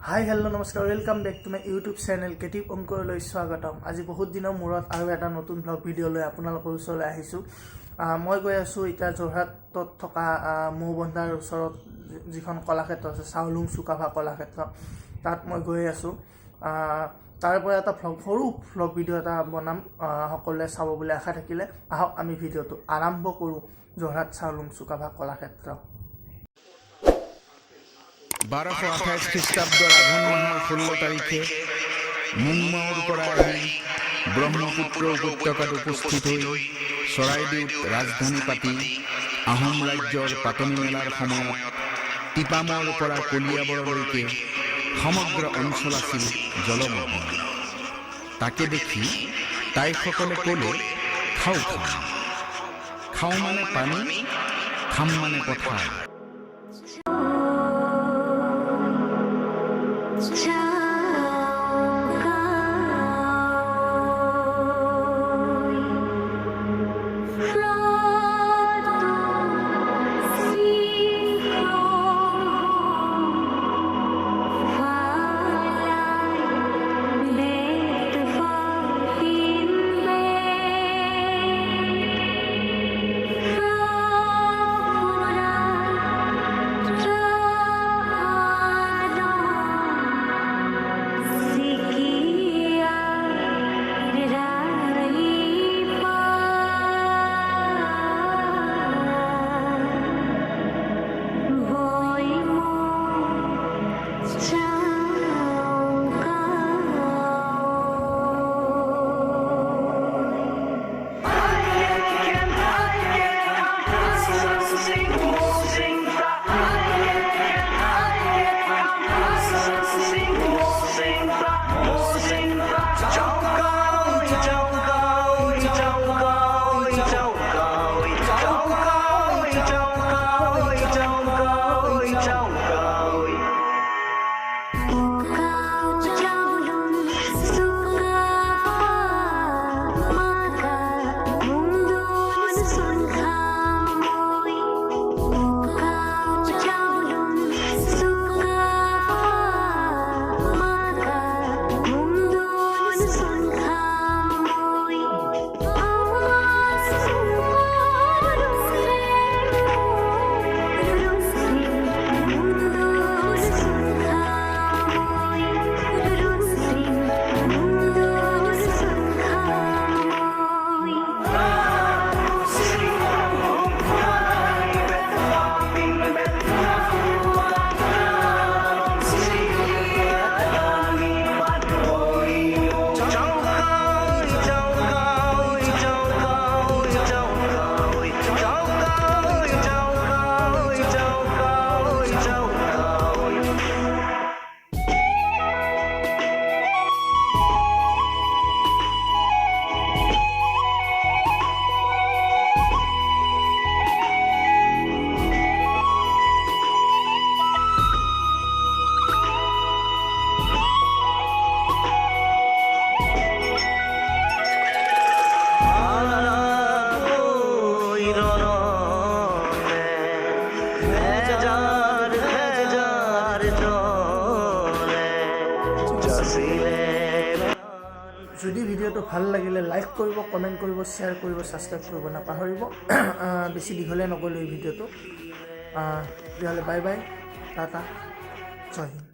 হাই hello' নমস্কাৰ welcome back to my YouTube channel কেটিভ অংকলৈ স্বাগতম। আজি বহুত দিনৰ মূৰত আৰু এটা নতুন ব্লগ ভিডিঅ' লৈ আপোনালোকৰ ওচৰলৈ আহিছোঁ। মই গৈ আছোঁ এতিয়া যোৰহাটত থকা মৌবন্ধাৰ ওচৰত যিখন কলাক্ষেত্ৰ আছে চাওলুং চুকাফা কলাক্ষেত্ৰ, তাত মই গৈ আছোঁ। তাৰ পৰা এটা সৰু ব্লগ ভিডিঅ' এটা বনাম, সকলোৱে চাব বুলি আশা থাকিলে আহক আমি ভিডিঅ'টো আৰম্ভ কৰোঁ। যোৰহাট চাওলুং চুকাফা কলাক্ষেত্ৰ। 1228 খ্ৰীষ্টাব্দৰ আঘোণ মাহৰ 16 তাৰিখে মুংমাওৰ পৰা আহি ব্ৰহ্মপুত্ৰ উপত্যকাত উপস্থিত হৈ চৰাইদেউত ৰাজধানী পাতি আহোম ৰাজ্যৰ পাতনি মেলাৰ সময়ত টিপামৰ পৰা কলিয়াবৰলৈকে সমগ্ৰ অঞ্চল আছিল জলমগ্ন। তাকে দেখি তাইসকলে ক'লে, খাওঁ খাওঁ। খাওঁ মানে পানী, খাম মানে পথাৰ। যদি ভিডিঅ'টো ভাল লাগিলে লাইক কৰিব, কমেণ্ট কৰিব, শ্বেয়াৰ কৰিব, ছাবস্ক্ৰাইব কৰিব নাপাহৰিব। বেছি দীঘলীয়া নকৰিলোঁ এই ভিডিঅ'টো। তেতিয়াহ'লে বাই বাই, টাটা, জয় হিন্দ।